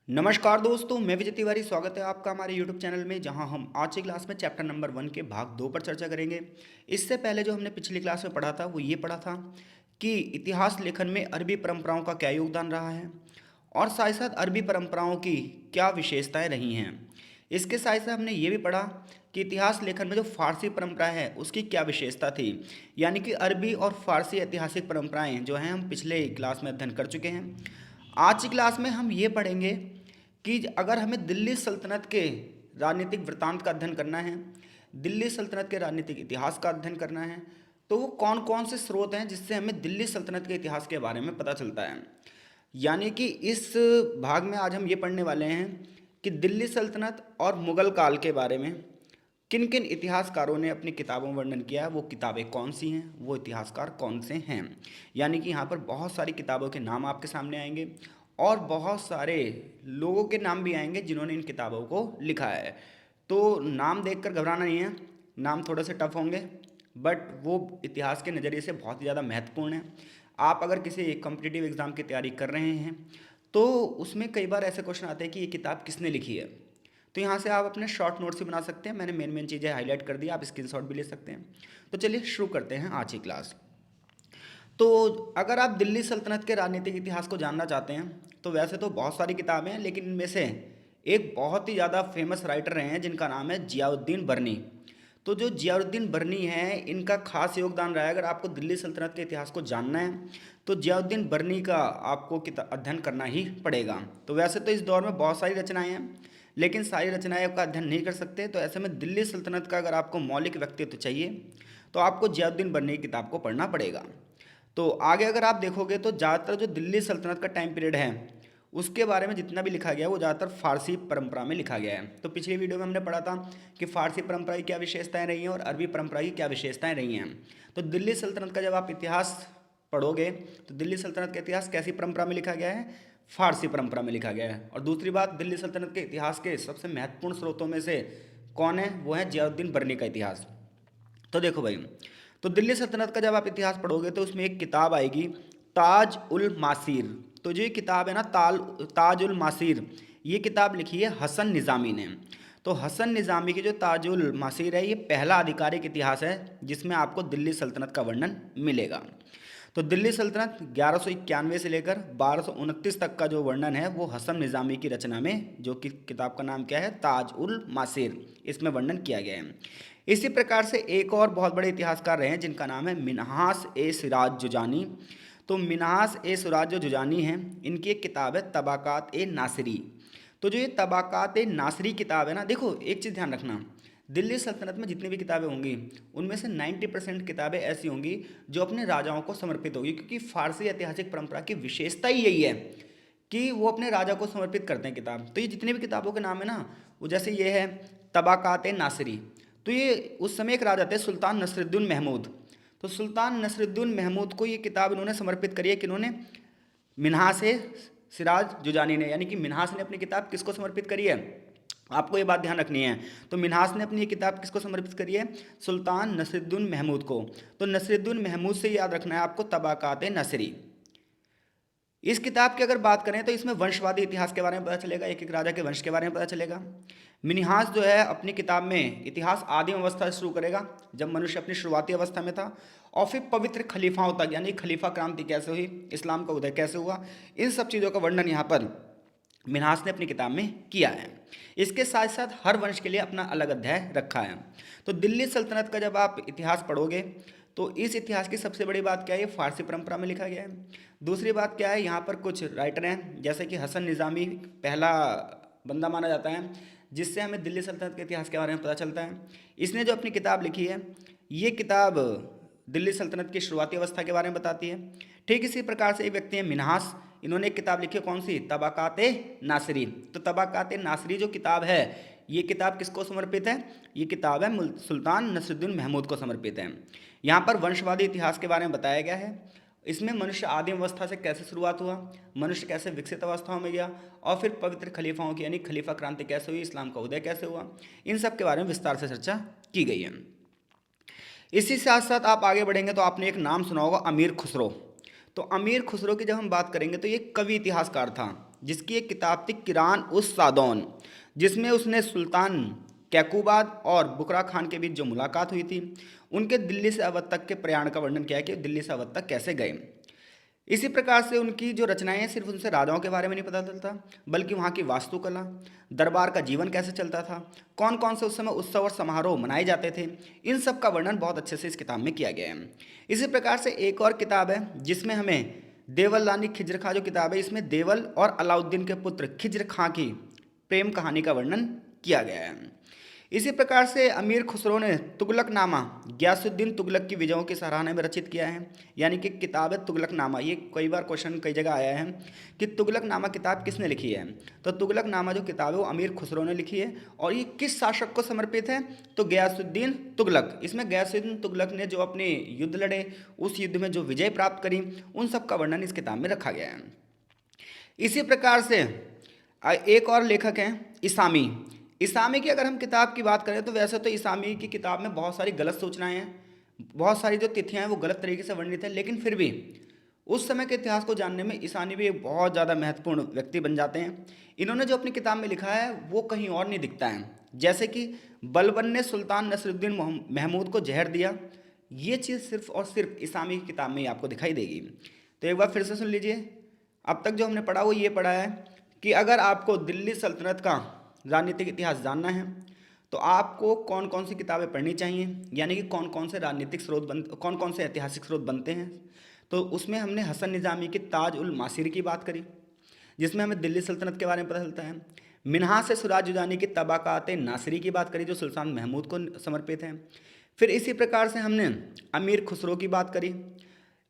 नमस्कार दोस्तों, मैं विजय तिवारी। स्वागत है आपका हमारे YouTube चैनल में, जहां हम आज की क्लास में चैप्टर नंबर 1 के भाग 2 पर चर्चा करेंगे। इससे पहले जो हमने पिछली क्लास में पढ़ा था वो ये पढ़ा था कि इतिहास लेखन में अरबी परंपराओं का क्या योगदान रहा है और साथ ही साथ अरबी परंपराओं की क्या विशेषताएं रही हैं। इसके साथ साथ हमने ये भी पढ़ा कि इतिहास लेखन में जो फारसी परंपरा है उसकी क्या विशेषता थी। यानी कि अरबी और फारसी ऐतिहासिक परंपराएं जो हैं हम पिछले क्लास में अध्ययन कर चुके हैं। आज की क्लास में हम ये पढ़ेंगे कि अगर हमें दिल्ली सल्तनत के राजनीतिक वृत्तांत का अध्ययन करना है, दिल्ली सल्तनत के राजनीतिक इतिहास का अध्ययन करना है, तो वो कौन कौन से स्रोत हैं जिससे हमें दिल्ली सल्तनत के इतिहास के बारे में पता चलता है। यानी कि इस भाग में आज हम ये पढ़ने वाले हैं कि दिल्ली सल्तनत और मुग़ल काल के बारे में किन किन इतिहासकारों ने अपनी किताबों में वर्णन किया है, वो किताबें कौन सी हैं, वो इतिहासकार कौन से हैं। यानी कि यहाँ पर बहुत सारी किताबों के नाम आपके सामने आएंगे और बहुत सारे लोगों के नाम भी आएंगे जिन्होंने इन किताबों को लिखा है। तो नाम देखकर घबराना नहीं है, नाम थोड़े से टफ होंगे बट वो इतिहास के नज़रिए से बहुत ही ज़्यादा महत्वपूर्ण है। आप अगर किसी कॉम्पिटिटिव एग्ज़ाम की तैयारी कर रहे हैं तो उसमें कई बार ऐसे क्वेश्चन आते हैं कि ये किताब किसने लिखी है। तो यहाँ से आप अपने शॉर्ट नोट्स भी बना सकते हैं। मैंने मेन मेन चीज़ें हाईलाइट कर दी, आप स्क्रीनशॉट भी ले सकते हैं। तो चलिए शुरू करते हैं आज की क्लास। तो अगर आप दिल्ली सल्तनत के राजनीतिक इतिहास को जानना चाहते हैं तो वैसे तो बहुत सारी किताबें हैं, लेकिन इनमें से एक बहुत ही ज़्यादा फेमस राइटर रहे हैं जिनका नाम है जियाउद्दीन बर्नी। तो जो जियाउद्दीन बर्नी है इनका खास योगदान रहा है। अगर आपको दिल्ली सल्तनत के इतिहास को जानना है तो जियाउद्दीन बर्नी का आपको अध्ययन करना ही पड़ेगा। तो वैसे तो इस दौर में बहुत सारी रचनाएं हैं, लेकिन सारी रचनाएं का अध्ययन नहीं कर सकते। तो ऐसे में दिल्ली सल्तनत का अगर आपको मौलिक व्यक्तित्व चाहिए तो आपको जियाउद्दीन बर्नी की किताब को पढ़ना पड़ेगा। तो आगे अगर आप देखोगे तो ज़्यादातर जो दिल्ली सल्तनत का टाइम पीरियड है उसके बारे में जितना भी लिखा गया है वो ज़्यादातर फारसी परंपरा में लिखा गया है। तो पिछली वीडियो में हमने पढ़ा था कि फारसी परंपरा की क्या विशेषताएं रही हैं और अरबी परंपरा की क्या विशेषताएं रही हैं। तो दिल्ली सल्तनत का जब आप इतिहास पढ़ोगे तो दिल्ली सल्तनत का इतिहास कैसी परंपरा में लिखा गया है? फारसी परंपरा में लिखा गया है। और दूसरी बात, दिल्ली सल्तनत के इतिहास के सबसे महत्वपूर्ण स्रोतों में से कौन है? वो है जियाउद्दीन बर्नी का इतिहास। तो देखो भाई, तो दिल्ली सल्तनत का जब आप इतिहास पढ़ोगे तो उसमें एक किताब आएगी ताज उल मासीर। तो जो ये किताब है ना ताज उल मासीर, ये किताब लिखी है हसन निज़ामी ने। तो हसन निज़ामी की जो ताज उल मासीर है ये पहला आधिकारिक इतिहास है जिसमें आपको दिल्ली सल्तनत का वर्णन मिलेगा। तो दिल्ली सल्तनत 1191 से लेकर 1229 तक का जो वर्णन है वो हसन निज़ामी की रचना में, जो कि किताब का नाम क्या है, ताज उल मासीर, इसमें वर्णन किया गया है। इसी प्रकार से एक और बहुत बड़े इतिहासकार रहे हैं जिनका नाम है मिन्हास ए सिराज जुजानी। तो मिन्हास ए सिराज जो जुजानी हैं इनकी एक किताब है तबाकात ए नासिरी। तो जो ये तबाकात ए नासिरी किताब है ना, देखो एक चीज़ ध्यान रखना, दिल्ली सल्तनत में जितनी भी किताबें होंगी उनमें से 90% किताबें ऐसी होंगी जो अपने राजाओं को समर्पित होगी, क्योंकि फारसी ऐतिहासिक परंपरा की विशेषता ही यही है कि वो अपने राजा को समर्पित करते हैं किताब। तो ये जितनी भी किताबों के नाम है ना, वो जैसे ये है तबाकात ए नासिरी, तो ये उस समय एक राजा थे सुल्तान नसरुद्दीन महमूद। तो सुल्तान नसरुद्दीन महमूद को ये किताब इन्होंने समर्पित करी है कि इन्होंने मिन्हास ए सिराज जुजानी ने, यानी कि मिन्हास ने अपनी किताब किसको समर्पित करी है? आपको ये बात ध्यान रखनी है। तो मिन्हास ने अपनी ये किताब किसको समर्पित करी है? सुल्तान नसरुद्दीन महमूद को। तो नसरुद्दीन महमूद से याद रखना है आपको तबाकात नसरी। इस किताब की अगर बात करें तो इसमें वंशवादी इतिहास के बारे में पता चलेगा, एक एक राजा के वंश के बारे में पता चलेगा। मिन्हास जो है अपनी किताब में इतिहास आदिम अवस्था से शुरू करेगा जब मनुष्य अपनी शुरुआती अवस्था में था, और फिर पवित्र खलीफाओं तक, यानी खलीफा क्रांति कैसे हुई, इस्लाम का उदय कैसे हुआ, इन सब चीज़ों का वर्णन यहाँ पर मिन्हास ने अपनी किताब में किया है। इसके साथ साथ हर वंश के लिए अपना अलग अध्याय रखा है। तो दिल्ली सल्तनत का जब आप इतिहास पढ़ोगे तो इस इतिहास की सबसे बड़ी बात क्या है? ये फारसी परंपरा में लिखा गया है। दूसरी बात क्या है, यहाँ पर कुछ राइटर हैं जैसे कि हसन निज़ामी पहला बंदा माना जाता है जिससे हमें दिल्ली सल्तनत के इतिहास के बारे में पता चलता है। इसने जो अपनी किताब लिखी है ये किताब दिल्ली सल्तनत की शुरुआती अवस्था के बारे में बताती है। ठीक इसी प्रकार से एक व्यक्ति हैं मिन्हास, इन्होंने एक किताब लिखी है, कौन सी? तबाकात नासिरी। तो तबाकात नासिरी जो किताब है ये किताब किसको समर्पित है? ये किताब है सुल्तान नसरुद्दीन महमूद को समर्पित है। यहाँ पर वंशवादी इतिहास के बारे में बताया गया है। इसमें मनुष्य आदिम अवस्था से कैसे शुरुआत हुआ, मनुष्य कैसे विकसित अवस्थाओं में गया, और फिर पवित्र खलीफाओं की यानी खलीफा क्रांति कैसे हुई, इस्लाम का उदय कैसे हुआ, इन सब के बारे में विस्तार से चर्चा की गई है। इसी साथ साथ आप आगे बढ़ेंगे तो आपने एक नाम सुना होगा, अमीर खुसरो। तो अमीर खुसरो की जब हम बात करेंगे तो ये कवि इतिहासकार था। जिसकी एक किताब थी किरान उस सादौन, जिसमें उसने सुल्तान कैकूबाद और बुकरा खान के बीच जो मुलाकात हुई थी, उनके दिल्ली से अवध तक के प्रयाण का वर्णन किया है कि दिल्ली से अवध तक कैसे गए। इसी प्रकार से उनकी जो रचनाएं हैं सिर्फ उनसे राजाओं के बारे में नहीं पता चलता, बल्कि वहाँ की वास्तुकला, दरबार का जीवन कैसे चलता था, कौन कौन से उस समय उत्सव और समारोह मनाए जाते थे, इन सब का वर्णन बहुत अच्छे से इस किताब में किया गया है। इसी प्रकार से एक और किताब है जिसमें हमें देवल रानी खिज्र खां जो किताब है, इसमें देवल और अलाउद्दीन के पुत्र खिज्र खां की प्रेम कहानी का वर्णन किया गया है। इसी प्रकार से अमीर खुसरो ने तुगलकनामा गयासुद्दीन तुगलक की विजयों की सराहना में रचित किया है, यानी कि किताब है तुगलकनामा। ये कई बार क्वेश्चन कई जगह आया है कि तुगलकनामा किताब किसने लिखी है, तो तुगलकनामा जो किताब है वो अमीर खुसरो ने लिखी है। और ये किस शासक को समर्पित है, तो गयासुद्दीन तुगलक। इसमें गयासुद्दीन तुगलक ने जो अपने युद्ध लड़े, उस युद्ध में जो विजय प्राप्त करी, उन सब का वर्णन इस किताब में रखा गया है। इसी प्रकार से एक और लेखक हैं इसामी। इसामी की अगर हम किताब की बात करें तो वैसे तो इसामी की किताब में बहुत सारी गलत सूचनाएं हैं, बहुत सारी जो तिथियां हैं वो गलत तरीके से वर्णित हैं, लेकिन फिर भी उस समय के इतिहास को जानने में इसामी भी एक बहुत ज़्यादा महत्वपूर्ण व्यक्ति बन जाते हैं। इन्होंने जो अपनी किताब में लिखा है वो कहीं और नहीं दिखता है, जैसे कि बलबन ने सुल्तान नसरुद्दीन महमूद को जहर दिया, ये चीज़ सिर्फ और सिर्फ इसामी की किताब में ही आपको दिखाई देगी। तो एक बार फिर से सुन लीजिए। अब तक जो हमने पढ़ा वो ये पढ़ा है कि अगर आपको दिल्ली सल्तनत का राजनीतिक इतिहास जानना है तो आपको कौन कौन सी किताबें पढ़नी चाहिए, यानी कि कौन कौन से राजनीतिक स्रोत कौन कौन से ऐतिहासिक स्रोत बनते हैं। तो उसमें हमने हसन निज़ामी की ताज उल मासिर की बात करी, जिसमें हमें दिल्ली सल्तनत के बारे में पता चलता है। मिन्हाज से सुराज जुदानी की तबाकात नासिरी की बात करी, जो सुल्तान महमूद को समर्पित है। फिर इसी प्रकार से हमने अमीर खुसरो की बात करी।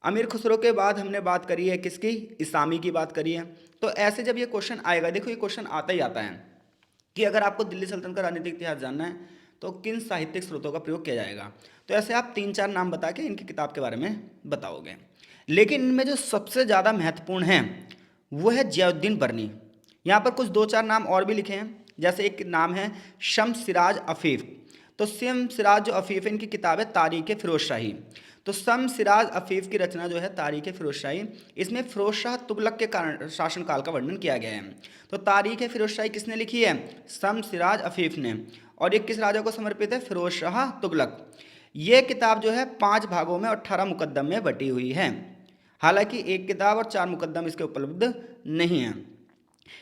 अमीर खुसरो के बाद हमने बात करी है किसकी, इसामी की बात करी है। तो ऐसे जब ये क्वेश्चन आएगा, देखो ये क्वेश्चन आता ही आता है कि अगर आपको दिल्ली सल्तनत का राजनीतिक इतिहास जानना है तो किन साहित्यिक स्रोतों का प्रयोग किया जाएगा। तो ऐसे आप 3-4 नाम बता के इनकी किताब के बारे में बताओगे। लेकिन इनमें जो सबसे ज़्यादा महत्वपूर्ण है वो है जियाउद्दीन बर्नी। यहाँ पर कुछ 2-4 नाम और भी लिखे हैं, जैसे एक नाम है शम्स सिराज अफीफ। तो शम्स सिराज जो अफीफ है, इनकी किताब है तारीख़ फिरोज शाही। तो शम्स सिराज अफीफ की रचना जो है तारीख़ फिरोज शाही, इसमें फिरोज शाह तुगलक के कारण शासनकाल का वर्णन किया गया है। तो तारीख़ फिरोज शाही किसने लिखी है, शम्स सिराज अफीफ ने। और ये किस राजा को समर्पित है, फिरोज शाह तुगलक। ये किताब जो है 5 भागों में 18 मुकद्दम में बटी हुई है। हालांकि एक किताब और 4 मुकद्दम इसके उपलब्ध नहीं है।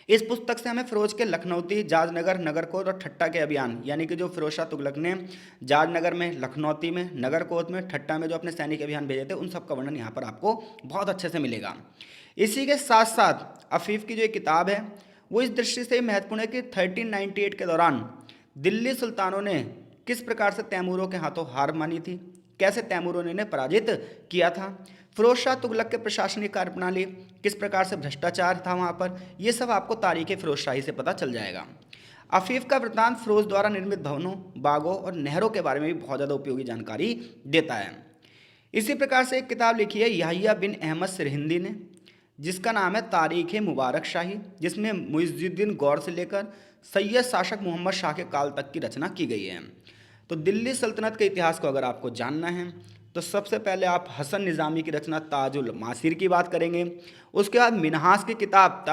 इस पुस्तक से हमें फिरोज के लखनौती, जाजनगर, नगरकोट और ठट्टा के अभियान, यानी कि जो फिरोज शाह तुगलक ने जाजनगर में, लखनौती में, नगरकोट में, ठट्टा में जो अपने सैनिक अभियान भेजे थे, उन सब का वर्णन यहाँ पर आपको बहुत अच्छे से मिलेगा। इसी के साथ साथ अफीफ की जो एक किताब है वो इस दृष्टि से महत्वपूर्ण है कि 1398 के दौरान दिल्ली सुल्तानों ने किस प्रकार से तैमूरों के हाथों हार मानी थी, कैसे तैमूरों ने इन्हें पराजित किया था, फिरोज शाह तुगलक के प्रशासनिक कार्यप्रणाली किस प्रकार से भ्रष्टाचार था वहाँ पर, ये सब आपको तारीख़ फिरोज शाही से पता चल जाएगा। अफीफ का वृत्तांत फिरोज द्वारा निर्मित भवनों, बागों और नहरों के बारे में भी बहुत ज़्यादा उपयोगी जानकारी देता है। इसी प्रकार से एक किताब लिखी है याहिया बिन अहमद सिरहिंदी ने, जिसका नाम है तारीख़ मुबारक शाही, जिसमें मुइज़ुद्दीन गौर से लेकर सैयद शासक मोहम्मद शाह के काल तक की रचना की गई है। तो दिल्ली सल्तनत के इतिहास को अगर आपको जानना है तो सबसे पहले आप हसन निज़ामी की रचना ताजुल मासिर की बात करेंगे। उसके बाद मिन्हाज की किताब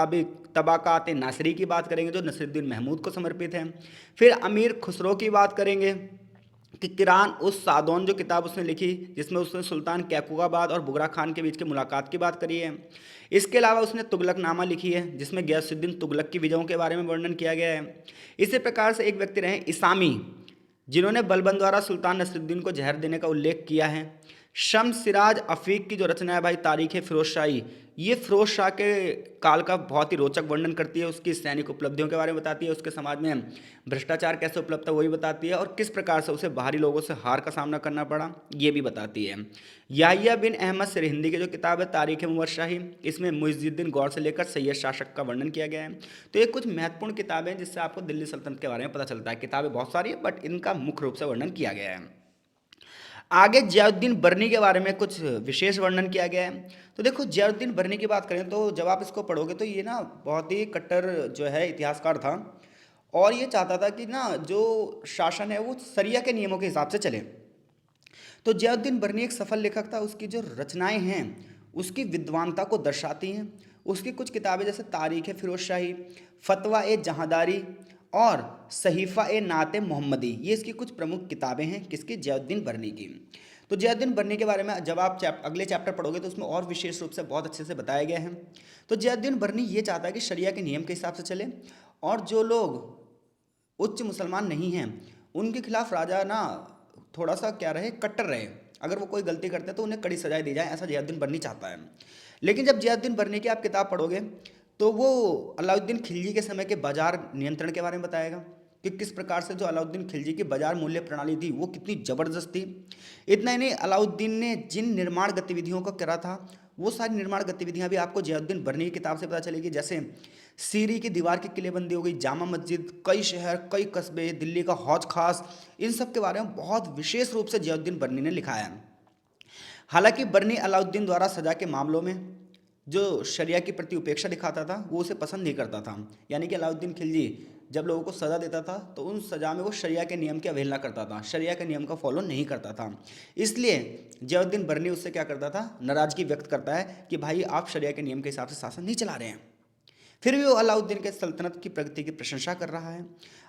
तबाकात नासिरी की बात करेंगे, जो नसीरुद्दीन महमूद को समर्पित है। फिर अमीर खुसरो की बात करेंगे कि किरान उस सादौन जो किताब उसने लिखी, जिसमें उसने सुल्तान कैकूबाद और बुगरा खान के बीच की मुलाकात की बात करी है। इसके अलावा उसने तुगलकनामा लिखी है, जिसमें गयासुद्दीन तुगलक की विजयों के बारे में वर्णन किया गया है। इसी प्रकार से एक व्यक्ति रहे इसामी, जिन्होंने बलबन द्वारा सुल्तान नसरुद्दीन को जहर देने का उल्लेख किया है। शम्स सिराज अफीक की जो रचना है भाई तारीख़ फिरोज शाही, ये फिरोज शाह के काल का बहुत ही रोचक वर्णन करती है, उसकी सैनिक उपलब्धियों के बारे में बताती है, उसके समाज में भ्रष्टाचार कैसे उपलब्ध था वही बताती है, और किस प्रकार से उसे बाहरी लोगों से हार का सामना करना पड़ा ये भी बताती है। याहिया बिन अहमद सिरहिंदी की जो किताब है तारीख़ मुबारक शाही, इसमें मुइज़ुद्दीन गौर से लेकर सैयद शासक का वर्णन किया गया है। तो ये कुछ महत्वपूर्ण किताबें हैं जिससे आपको दिल्ली सल्तनत के बारे में पता चलता है। किताबें बहुत सारी है बट इनका मुख्य रूप से वर्णन किया गया है। आगे जियाउद्दीन बर्नी के बारे में कुछ विशेष वर्णन किया गया है। तो देखो जियाउद्दीन बर्नी की बात करें तो जब आप इसको पढ़ोगे तो ये ना बहुत ही कट्टर जो है इतिहासकार था, और ये चाहता था कि ना जो शासन है वो शरिया के नियमों के हिसाब से चले। तो जियाउद्दीन बर्नी एक सफल लेखक था, उसकी जो रचनाएं हैं उसकी विद्वानता को दर्शाती हैं, उसकी कुछ किताबें जैसे तारीख़ फिरोज शाही, फतवा ए जहांदारी और सहीफ़ा ए नात मोहम्मदी, ये इसकी कुछ प्रमुख किताबें हैं किसकी, ज़ियाउद्दीन बरनी की। तो ज़ियाउद्दीन बरनी के बारे में जब आप अगले चैप्टर पढ़ोगे तो उसमें और विशेष रूप से बहुत अच्छे से बताया गया है। तो ज़ियाउद्दीन बरनी ये चाहता है कि शरिया के नियम के हिसाब से चले, और जो लोग उच्च मुसलमान नहीं हैं उनके खिलाफ राजा ना थोड़ा सा क्या रहे, कट्टर रहे, अगर वो कोई गलती करते हैं तो उन्हें कड़ी सजाएं दी जाए, ऐसा ज़ियाउद्दीन बरनी चाहता है। लेकिन जब ज़ियाउद्दीन बरनी की आप किताब पढ़ोगे तो वो अलाउद्दीन खिलजी के समय के बाजार नियंत्रण के बारे में बताएगा कि किस प्रकार से जो अलाउद्दीन खिलजी की बाजार मूल्य प्रणाली थी वो कितनी ज़बरदस्त थी। इतना ही नहीं, अलाउद्दीन ने जिन निर्माण गतिविधियों को करा था वो सारी निर्माण गतिविधियां भी आपको ज़ियाउद्दीन बरनी की किताब से पता चलेगी। जैसे सीरी की दीवार की किलेबंदी हो गई, जामा मस्जिद, कई शहर, कई कस्बे, दिल्ली का हौज खास, इन सब के बारे में बहुत विशेष रूप से ज़ियाउद्दीन बरनी ने लिखा है। हालांकि बरनी अलाउद्दीन द्वारा सजा के मामलों में जो शरिया के प्रति उपेक्षा दिखाता था वो उसे पसंद नहीं करता था। यानी कि अलाउद्दीन खिलजी जब लोगों को सज़ा देता था तो उन सज़ा में वो शरिया के नियम की अवहेलना करता था, शरिया के नियम का फॉलो नहीं करता था। इसलिए ज़ियाउद्दीन बरनी उससे क्या करता था, नाराज़गी व्यक्त करता है कि भाई आप शरिया के नियम के हिसाब से शासन नहीं चला रहे हैं। फिर भी वो अलाउद्दीन के सल्तनत की प्रगति की प्रशंसा कर रहा है।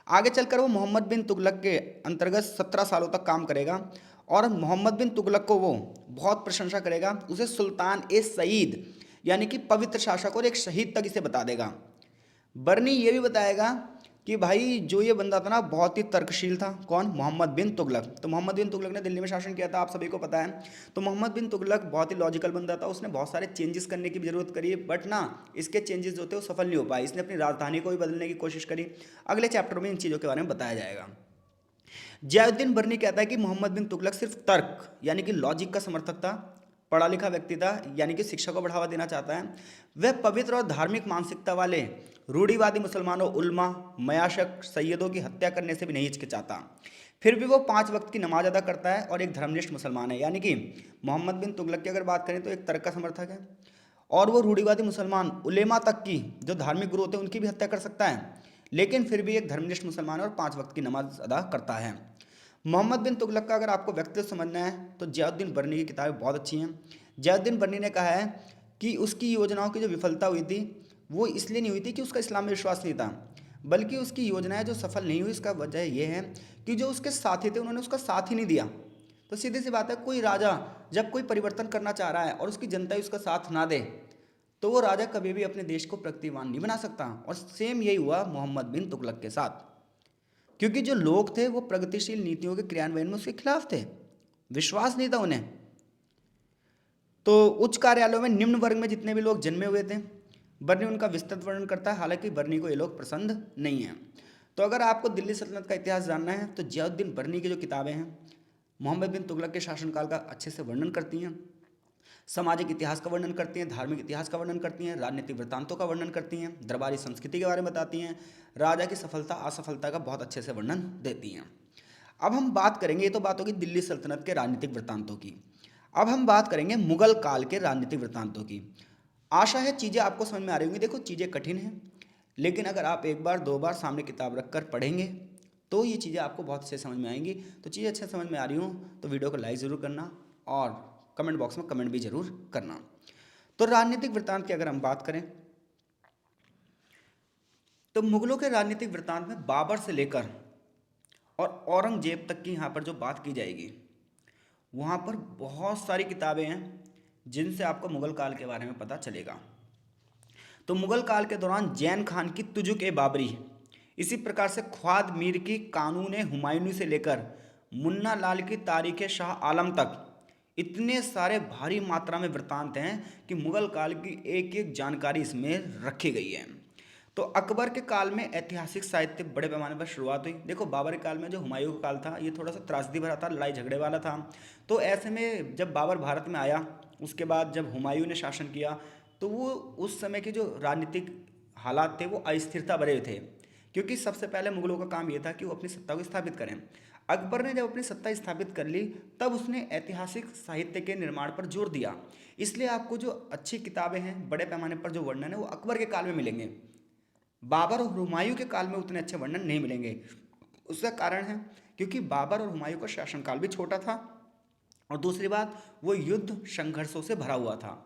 आगे चलकर वो मोहम्मद बिन तुगलक के अंतर्गत 17 सालों तक काम करेगा और मोहम्मद बिन तुगलक को वो बहुत प्रशंसा करेगा, उसे सुल्तान ए सईद यानी कि पवित्र शासक और एक शहीद तक इसे बता देगा। बरनी ये भी बताएगा कि भाई जो ये बंदा था ना बहुत ही तर्कशील था। कौन? मोहम्मद बिन तुगलक। तो मोहम्मद बिन तुगलक ने दिल्ली में शासन किया था, आप सभी को पता है। तो मोहम्मद बिन तुगलक बहुत ही लॉजिकल बंदा था, उसने बहुत सारे चेंजेस करने की भी जरूरत करी, बट ना इसके चेंजेस जो थे वो सफल नहीं हो पाए। इसने अपनी राजधानी को भी बदलने की कोशिश करी। अगले चैप्टर में इन चीज़ों के बारे में बताया जाएगा। ज़ियाउद्दीन बरनी कहता है कि मोहम्मद बिन तुगलक सिर्फ तर्क यानी कि लॉजिक का समर्थक था, पढ़ा लिखा व्यक्ति था, यानी कि शिक्षा को बढ़ावा देना चाहता है। वह पवित्र और धार्मिक मानसिकता वाले रूढ़िवादी मुसलमानों, उल्मा, मयाशक, सैयदों की हत्या करने से भी नहीं हिचकिचाता। फिर भी वो 5 वक्त की नमाज अदा करता है और एक धर्मनिष्ठ मुसलमान है। यानी कि मोहम्मद बिन तुगलक की अगर बात करें तो एक तर्क का समर्थक है और वो रूढ़िवादी मुसलमान, उलेमा तक की जो धार्मिक गुरु होते हैं उनकी भी हत्या कर सकता है, लेकिन फिर भी एक धर्मनिष्ठ मुसलमान है और 5 वक्त की नमाज अदा करता है। मोहम्मद बिन तुगलक का अगर आपको व्यक्तित्व समझना है तो ज़ियाउद्दीन बरनी की किताबें बहुत अच्छी हैं। ज़ियाउद्दीन बरनी ने कहा है कि उसकी योजनाओं की जो विफलता हुई थी वो इसलिए नहीं हुई थी कि उसका इस्लाम में विश्वास नहीं था, बल्कि उसकी योजनाएं जो सफल नहीं हुई इसका वजह यह है कि जो उसके साथी थे उन्होंने उसका साथ ही नहीं दिया। तो सीधी सी बात है, कोई राजा जब कोई परिवर्तन करना चाह रहा है और उसकी जनता ही उसका साथ ना दे तो वो राजा कभी भी अपने देश को प्रगतिवान नहीं बना सकता। और सेम यही हुआ मोहम्मद बिन तुगलक के साथ, क्योंकि जो लोग थे वो प्रगतिशील नीतियों के क्रियान्वयन में उसके खिलाफ थे, विश्वास नहीं था उन्हें। तो उच्च कार्यालयों में निम्न वर्ग में जितने भी लोग जन्मे हुए थे बर्नी उनका विस्तृत वर्णन करता है, हालांकि बर्नी को ये लोग पसंद नहीं है। तो अगर आपको दिल्ली सल्तनत का इतिहास जानना है तो ज़ियाउद्दीन बर्नी की जो किताबें हैं मोहम्मद बिन तुगलक के शासनकाल का अच्छे से वर्णन करती हैं, सामाजिक इतिहास का वर्णन करती हैं, धार्मिक इतिहास का वर्णन करती हैं, राजनीतिक वृत्तांतों का वर्णन करती हैं, दरबारी संस्कृति के बारे में बताती हैं, राजा की सफलता असफलता का बहुत अच्छे से वर्णन देती हैं। अब हम बात करेंगे, ये तो बात होगी दिल्ली सल्तनत के राजनीतिक वृत्तांतों की। अब हम बात करेंगे मुगल काल के राजनीतिक वृत्तांतों की। आशा है चीज़ें आपको समझ में आ रही होंगी। देखो चीज़ें कठिन हैं, लेकिन अगर आप एक बार 2 बार सामने किताब रख कर पढ़ेंगे तो ये चीज़ें आपको बहुत अच्छे समझ में आएंगी। तो चीज़ें अच्छे समझ में आ रही हों तो वीडियो को लाइक ज़रूर करना और कमेंट बॉक्स में कमेंट भी ज़रूर करना। तो राजनीतिक वृत्तांत की अगर हम बात करें तो मुगलों के राजनीतिक वृत्तांत में बाबर से लेकर और औरंगजेब तक की यहाँ पर जो बात की जाएगी वहाँ पर बहुत सारी किताबें हैं जिनसे आपको मुगल काल के बारे में पता चलेगा। तो मुगल काल के दौरान जैन खान की तुजुक ए बाबरी, इसी प्रकार से ख्वाद मीर की कानून हुमायूनी से लेकर मुन्ना लाल की तारीख शाह आलम तक इतने सारे भारी मात्रा में वृत्तांत हैं कि मुगल काल की एक एक जानकारी इसमें रखी गई है। तो अकबर के काल में ऐतिहासिक साहित्य बड़े पैमाने पर शुरुआत हुई। देखो बाबर के काल में जो हुमायूं का काल था ये थोड़ा सा त्रासदी भरा था, लड़ाई झगड़े वाला था। तो ऐसे में जब बाबर भारत में आया उसके बाद जब हुमायूं ने शासन किया तो वो उस समय के जो राजनीतिक हालात थे वो अस्थिरता भरे थे, क्योंकि सबसे पहले मुगलों का काम ये था कि वो अपनी सत्ता को स्थापित करें। अकबर ने जब अपनी सत्ता स्थापित कर ली तब उसने ऐतिहासिक साहित्य के निर्माण पर जोर दिया। इसलिए आपको जो अच्छी किताबें हैं बड़े पैमाने पर जो वर्णन है वो अकबर के काल में मिलेंगे, बाबर और हुमायूं के काल में उतने अच्छे वर्णन नहीं मिलेंगे। उसका कारण है क्योंकि बाबर और हुमायूं का शासनकाल भी छोटा था और दूसरी बात वो युद्ध संघर्षों से भरा हुआ था।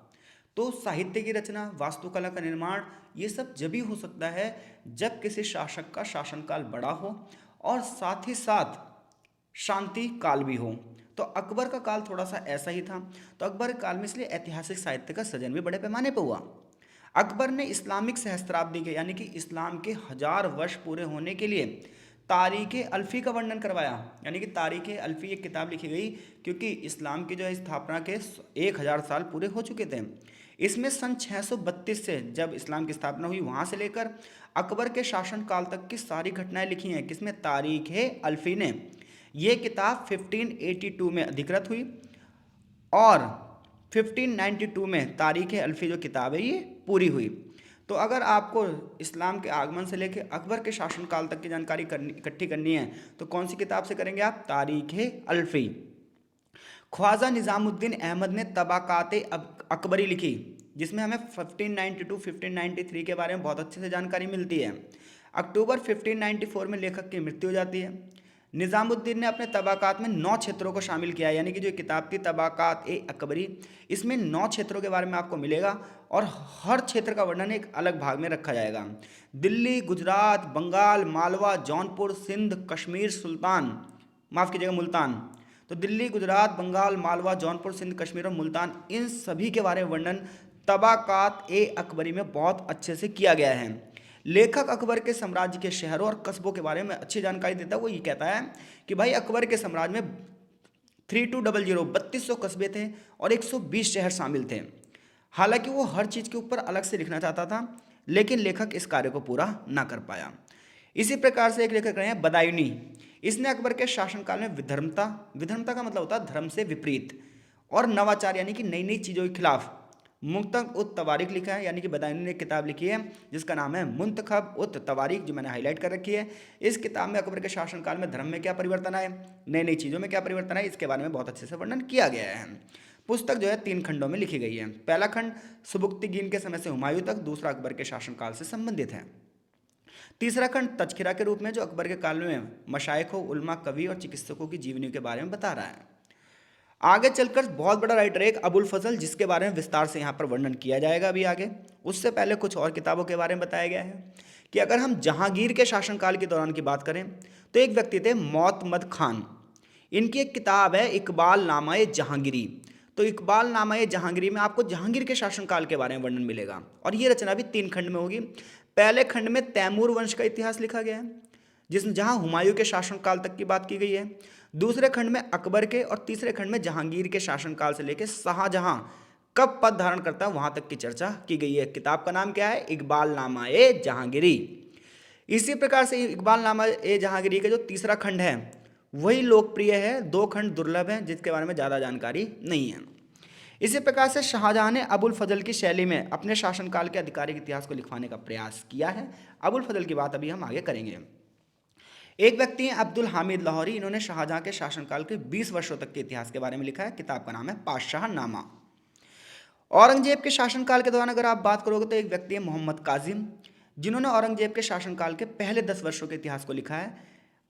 तो साहित्य की रचना, वास्तुकला का निर्माण, ये सब जब ही हो सकता है जब किसी शासक का शासनकाल बड़ा हो और साथ ही साथ शांति काल भी हो। तो अकबर का काल थोड़ा सा ऐसा ही था। तो अकबर के काल में इसलिए ऐतिहासिक साहित्य का सृजन भी बड़े पैमाने पर हुआ। अकबर ने इस्लामिक सहस्त्राब्दी के यानी कि इस्लाम के 1000 वर्ष पूरे होने के लिए तारीख अल्फी का वर्णन करवाया। यानी कि तारीख अल्फी एक किताब लिखी गई क्योंकि इस्लाम की जो है स्थापना के 1000 साल पूरे हो चुके थे। इसमें सन 632 से जब इस्लाम की स्थापना हुई वहाँ से लेकर अकबर के शासनकाल तक की सारी घटनाएं लिखी हैं किसमें, तारीख अल्फी ने। ये किताब 1582 में अधिकृत हुई और 1592 में तारीख अल्फी जो किताब है ये पूरी हुई। तो अगर आपको इस्लाम के आगमन से लेकर अकबर के शासनकाल तक की जानकारी इकट्ठी करनी है तो कौन सी किताब से करेंगे आप, तारीख अल्फी। ख्वाजा निज़ामुद्दीन अहमद ने तबाकात अकबरी लिखी जिसमें हमें 1592-1593 के बारे में बहुत अच्छे से जानकारी मिलती है। अक्टूबर 1594 में लेखक की मृत्यु हो जाती है। निज़ामुद्दीन ने अपने तबाकात में 9 क्षेत्रों को शामिल किया, यानी कि जो किताब थी तबाकात अकबरी, इसमें 9 क्षेत्रों के बारे में आपको मिलेगा और हर क्षेत्र का वर्णन एक अलग भाग में रखा जाएगा। दिल्ली, गुजरात, बंगाल, मालवा, जौनपुर, सिंध, कश्मीर, सुल्तान, माफ़ कीजिएगा मुल्तान। तो दिल्ली, गुजरात, बंगाल, मालवा, जौनपुर, सिंध, कश्मीर और मुल्तान, इन सभी के बारे में वर्णन तबाकात अकबरी में बहुत अच्छे से किया गया है। लेखक अकबर के साम्राज्य के शहरों और कस्बों के बारे में अच्छी जानकारी देता है। वो ये कहता है कि भाई अकबर के साम्राज्य में 3200 कस्बे थे और 120 शहर शामिल थे। हालांकि वो हर चीज़ के ऊपर अलग से लिखना चाहता था लेकिन लेखक इस कार्य को पूरा ना कर पाया। इसी प्रकार से एक लेखक रहे हैं बदायूनी। इसने अकबर के शासनकाल में विधर्मता का मतलब होता है धर्म से विपरीत, और नवाचार यानी कि नई नई चीज़ों के खिलाफ मुंतखब उत तवारीख लिखा है। यानी कि बदायूनी ने किताब लिखी है जिसका नाम है मुंतखब उत तवारीख, जो मैंने हाईलाइट कर रखी है। इस किताब में अकबर के शासनकाल में धर्म में क्या परिवर्तन आए, नई नई चीज़ों में क्या परिवर्तन आए, इसके बारे में बहुत अच्छे से वर्णन किया गया है। पुस्तक जो है 3 खंडों में लिखी गई है। पहला खंड सुबुक्तगीन के समय से हुमायूं तक, दूसरा अकबर के शासनकाल से संबंधित है। तीसरा खंड तज़किरा के रूप में जो अकबर के काल में मशाइखों, उलमा, कवि और चिकित्सकों की जीवनी के बारे में बता रहा है। आगे चलकर बहुत बड़ा राइटर है एक अबुल फजल, जिसके बारे में विस्तार से यहाँ पर वर्णन किया जाएगा अभी आगे। उससे पहले कुछ और किताबों के बारे में बताया गया है कि अगर हम जहांगीर के शासनकाल के दौरान की बात करें तो एक व्यक्ति थे मोतमद खान। इनकी एक किताब है इकबाल नामा जहांगीरी। तो इकबाल नामा जहांगीरी में आपको जहांगीर के शासनकाल के बारे में वर्णन मिलेगा और ये रचना भी 3 खंड में होगी। पहले खंड में तैमूर वंश का इतिहास लिखा गया है जहाँ हुमायूं के शासनकाल तक की बात की गई है। दूसरे खंड में अकबर के और तीसरे खंड में जहांगीर के शासनकाल से लेकर शाहजहां कब पद धारण करता है वहां तक की चर्चा की गई है। किताब का नाम क्या है, इकबाल नामा जहांगीरी। इसी प्रकार से इकबाल नामा जहांगीरी का जो तीसरा खंड है वही लोकप्रिय है, 2 खंड दुर्लभ हैं जिसके बारे में ज़्यादा जानकारी नहीं है। इसी प्रकार से शाहजहां ने अबुल फजल की शैली में अपने शासनकाल के आधिकारिक इतिहास को लिखवाने का प्रयास किया है। अबुल फजल की बात अभी हम आगे करेंगे। एक व्यक्ति हैं अब्दुल हामिद लाहौरी। इन्होंने शाहजहां के शासनकाल के 20 वर्षों तक के इतिहास के बारे में लिखा है। किताब का नाम है पातशाह नामा। औरंगजेब के शासनकाल के दौरान अगर आप बात करोगे तो एक व्यक्ति है मोहम्मद काजिम, जिन्होंने औरंगजेब के शासनकाल के पहले 10 वर्षों के इतिहास को लिखा है।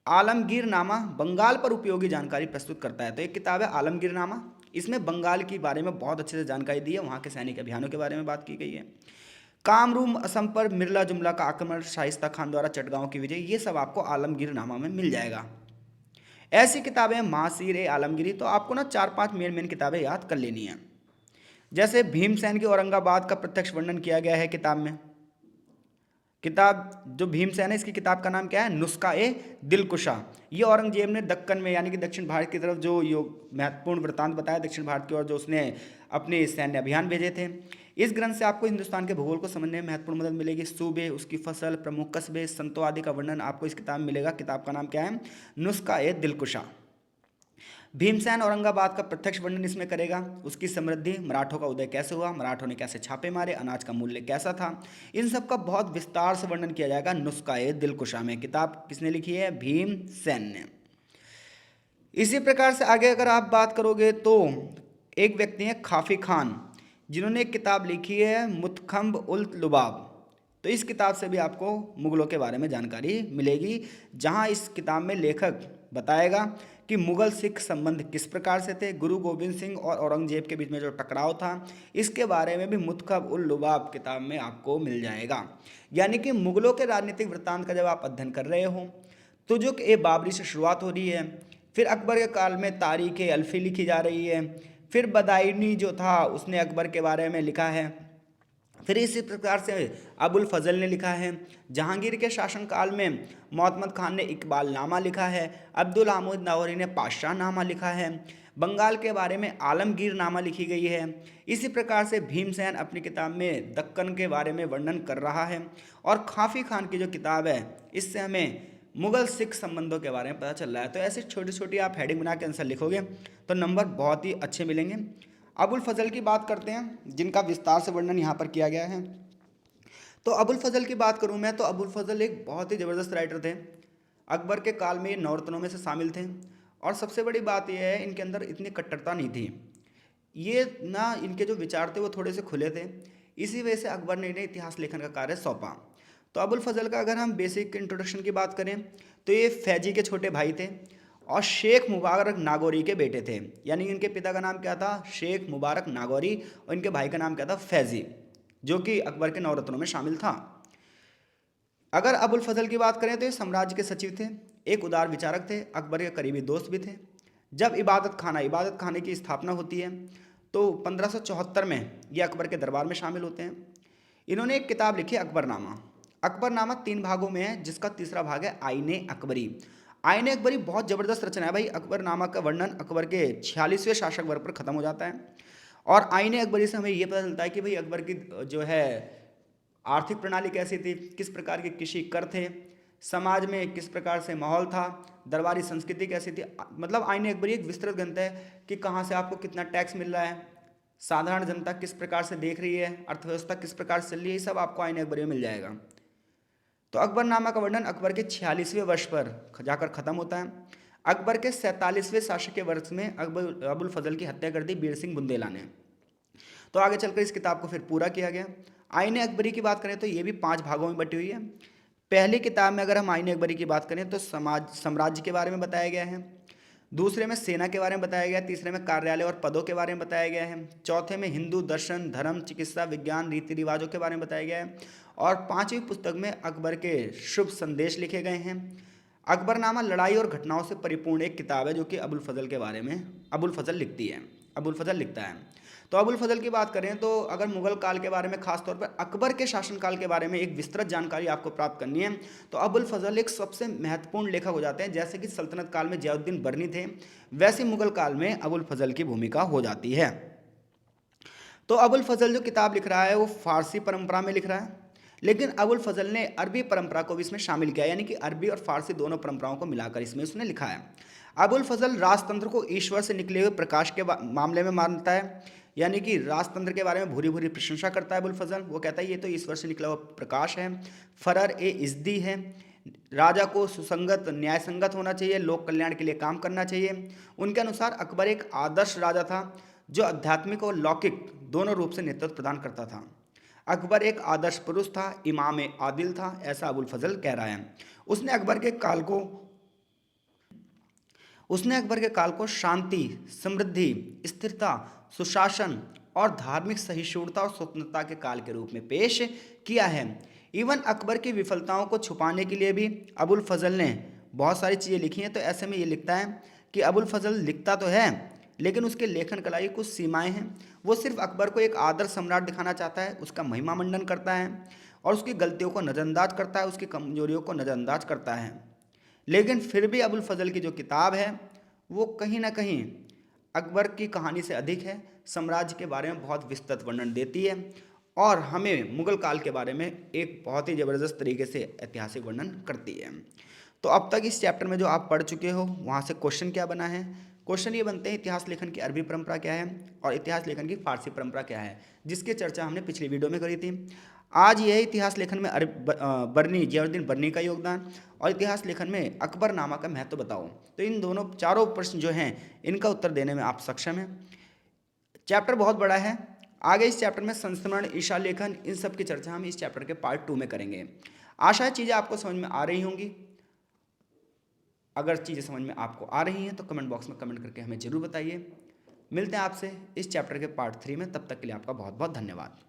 आलमगीर नामा बंगाल पर उपयोगी जानकारी प्रस्तुत करता है। तो एक किताब है आलमगीर नामा, इसमें बंगाल के बारे में बहुत अच्छे से जानकारी दी है, वहाँ के सैनिक अभियानों के बारे में बात की गई है। कामरूम असम पर मिर्ला जुमला का आक्रमण, शाइस्ता खान द्वारा चटगांव की विजय, ये सब आपको आलमगीर नामा में मिल जाएगा। ऐसी किताबें मासीर आलमगीरी। तो आपको ना 4-5 मेन किताबें याद कर लेनी है। जैसे भीमसेन के औरंगाबाद का प्रत्यक्ष वर्णन किया गया है किताब में। किताब जो भीमसेन है इसकी किताब का नाम क्या है, नुस्खा दिलकुशा। ये औरंगजेब ने दक्कन में यानी कि दक्षिण भारत की तरफ जो महत्वपूर्ण वृत्तांत बताया दक्षिण भारत की ओर, जो उसने अपने सैन्य अभियान भेजे थे। इस ग्रंथ से आपको हिंदुस्तान के भूगोल को समझने में महत्वपूर्ण मदद मिलेगी। सूबे, उसकी फसल, प्रमुख कस्बे, संतों आदि का वर्णन आपको इस किताब में मिलेगा। किताब का नाम क्या है, नुस्खा दिलकुशा। भीमसेन औरंगाबाद का प्रत्यक्ष वर्णन इसमें करेगा। उसकी समृद्धि, मराठों का उदय कैसे हुआ, मराठों ने कैसे छापे मारे, अनाज का मूल्य कैसा था, इन सब का बहुत विस्तार से वर्णन किया जाएगा नुस्खा दिलकुशा में। किताब किसने लिखी है, भीमसेन ने। इसी प्रकार से आगे अगर आप बात करोगे तो एक व्यक्ति हैं खाफी खान, जिन्होंने एक किताब लिखी है मुतखम्ब उल लुबाब। तो इस किताब से भी आपको मुगलों के बारे में जानकारी मिलेगी, जहाँ इस किताब में लेखक बताएगा कि मुगल सिख संबंध किस प्रकार से थे, गुरु गोविंद सिंह और औरंगजेब के बीच में जो टकराव था इसके बारे में भी मुत्खब उल लुबाब किताब में आपको मिल जाएगा। यानी कि मुगलों के राजनीतिक वृत्तांत का जब आप अध्ययन कर रहे हो तो जो ए बाबरी से शुरुआत हो रही है, फिर अकबर के काल में तारीख अल्फी लिखी जा रही है, फिर बदायूनी जो था उसने अकबर के बारे में लिखा है, फिर इसी प्रकार से अबुल फजल ने लिखा है, जहांगीर के शासनकाल में मोहम्मद खान ने इकबाल नामा लिखा है, अब्दुल हामिद लाहौरी ने पातशाह नामा लिखा है, बंगाल के बारे में आलमगीर नामा लिखी गई है। इसी प्रकार से भीमसेन अपनी किताब में दक्कन के बारे में वर्णन कर रहा है, और खाफी खान की जो किताब है इससे हमें मुगल सिख संबंधों के बारे में पता चल रहा है। तो ऐसी छोटी छोटी आप हेडिंग बना के आंसर लिखोगे तो नंबर बहुत ही अच्छे मिलेंगे। अबुल फजल की बात करते हैं जिनका विस्तार से वर्णन यहाँ पर किया गया है। तो अबुल फजल की बात करूँ मैं तो अबुल फजल एक बहुत ही ज़बरदस्त राइटर थे। अकबर के काल में ये नवरत्नों में से शामिल थे, और सबसे बड़ी बात यह है इनके अंदर इतनी कट्टरता नहीं थी। ये ना इनके जो विचार थे वो थोड़े से खुले थे, इसी वजह से अकबर ने इन्हें इतिहास लेखन का कार्य सौंपा। तो अबुल फजल का अगर हम बेसिक इंट्रोडक्शन की बात करें तो ये फैजी के छोटे भाई थे और शेख मुबारक नागौरी के बेटे थे। यानी इनके पिता का नाम क्या था, शेख मुबारक नागौरी, और इनके भाई का नाम क्या था, फैजी, जो कि अकबर के नवरत्नों में शामिल था। अगर अबुल फजल की बात करें तो ये साम्राज्य के सचिव थे, एक उदार विचारक थे, अकबर के करीबी दोस्त भी थे। जब इबादत खाने की स्थापना होती है तो 1574 में ये अकबर के दरबार में शामिल होते हैं। इन्होंने एक किताब लिखी अकबरनामा। अकबरनामा 3 भागों में है, जिसका तीसरा भाग है आईने अकबरी। आईने अकबरी बहुत ज़बरदस्त रचना है भाई। अकबरनामा का वर्णन अकबर के 46वें शासक वर्ग पर ख़त्म हो जाता है, और आईने अकबरी से हमें ये पता चलता है कि भाई अकबर की जो है आर्थिक प्रणाली कैसी थी, किस प्रकार के कृषि कर थे, समाज में किस प्रकार से माहौल था, दरबारी संस्कृति कैसी थी। मतलब आईने अकबरी एक विस्तृत ग्रंथ है कि कहाँ से आपको कितना टैक्स मिल रहा है, साधारण जनता किस प्रकार से देख रही है, अर्थव्यवस्था किस प्रकार से चल रही है, ये सब आपको आईने अकबरी में मिल जाएगा। तो अकबरनामा का वर्णन अकबर के 46वें वर्ष पर जाकर ख़त्म होता है। अकबर के 47वें शासक के वर्ष में अबुल फजल की हत्या कर दी बीर सिंह बुंदेला ने। तो आगे चलकर इस किताब को फिर पूरा किया गया। आईने अकबरी की बात करें तो ये भी 5 भागों में बटी हुई है। पहली किताब में अगर हम आईने अकबरी की बात करें तो साम्राज्य के बारे में बताया गया है, दूसरे में सेना के बारे में बताया गया है, तीसरे में कार्यालय और पदों के बारे में बताया गया है, चौथे में हिंदू दर्शन, धर्म, चिकित्सा, विज्ञान, रीति रिवाजों के बारे में बताया गया है, और 5वीं पुस्तक में अकबर के शुभ संदेश लिखे गए हैं। अकबरनामा लड़ाई और घटनाओं से परिपूर्ण एक किताब है जो कि अबुल फजल के बारे में अबुल फजल लिखता है। तो अबुल फजल की बात करें तो अगर मुगल काल के बारे में, खासतौर पर अकबर के शासनकाल के बारे में एक विस्तृत जानकारी आपको प्राप्त करनी है तो अबुल फजल एक सबसे महत्वपूर्ण लेखक हो जाते हैं। जैसे कि सल्तनत काल में जियाउद्दीन बर्नी थे, वैसे मुगल काल में अबुल फजल की भूमिका हो जाती है। तो अबुल फजल जो किताब लिख रहा है वो फारसी परंपरा में लिख रहा है, लेकिन अबुल फजल ने अरबी परंपरा को भी इसमें शामिल किया, यानी कि अरबी और फारसी दोनों परंपराओं को मिलाकर इसमें उसने लिखा है। अबुल फजल राजतंत्र को ईश्वर से निकले हुए प्रकाश के मामले में मानता है, यानी कि राजतंत्र के बारे में भूरी भूरी प्रशंसा करता है अबुल फजल। वो कहता है ये तो ईश्वर से निकला हुआ प्रकाश है, फरर ए इज्दी है, राजा को सुसंगत न्याय संगत होना चाहिए, लोक कल्याण के लिए काम करना चाहिए। उनके अनुसार अकबर एक आदर्श राजा था जो आध्यात्मिक और लौकिक दोनों रूप से नेतृत्व प्रदान करता था। अकबर एक आदर्श पुरुष था, इमाम आदिल था, ऐसा अबुल फजल कह रहा है। उसने अकबर के काल को शांति, समृद्धि, स्थिरता, सुशासन और धार्मिक सहिष्णुता और स्वतंत्रता के काल के रूप में पेश किया है। इवन अकबर की विफलताओं को छुपाने के लिए भी अबुल फजल ने बहुत सारी चीज़ें लिखी हैं। तो ऐसे में ये लिखता है कि अबुल फजल लिखता तो है लेकिन उसके लेखन कला की कुछ सीमाएं हैं। वो सिर्फ अकबर को एक आदर्श सम्राट दिखाना चाहता है, उसका महिमा मंडन करता है और उसकी गलतियों को नज़रअंदाज करता है, उसकी कमजोरियों को नज़रअंदाज करता है। लेकिन फिर भी अबुल फजल की जो किताब है वो कहीं ना कहीं अकबर की कहानी से अधिक है, साम्राज्य के बारे में बहुत विस्तृत वर्णन देती है और हमें मुगल काल के बारे में एक बहुत ही ज़बरदस्त तरीके से ऐतिहासिक वर्णन करती है। तो अब तक इस चैप्टर में जो आप पढ़ चुके हो वहाँ से क्वेश्चन क्या बना है? क्वेश्चन ये बनते हैं इतिहास लेखन की अरबी परंपरा क्या है और इतिहास लेखन की फारसी परंपरा क्या है, जिसकी चर्चा हमने पिछली वीडियो में करी थी। आज यह इतिहास लेखन में जियाउद्दीन बर्नी का योगदान और इतिहास लेखन में अकबरनामा का महत्व बताओ। तो इन दोनों चारों प्रश्न जो हैं इनका उत्तर देने में आप सक्षम हैं। चैप्टर बहुत बड़ा है, आगे इस चैप्टर में संस्मरण, ईशा लेखन, इन सब की चर्चा हम इस चैप्टर के पार्ट 2 में करेंगे। आशा है चीज़ें आपको समझ में आ रही होंगी। अगर चीज़ें समझ में आपको आ रही हैं तो कमेंट बॉक्स में कमेंट करके हमें ज़रूर बताइए। मिलते हैं आपसे इस चैप्टर के पार्ट 3 में, तब तक के लिए आपका बहुत बहुत धन्यवाद।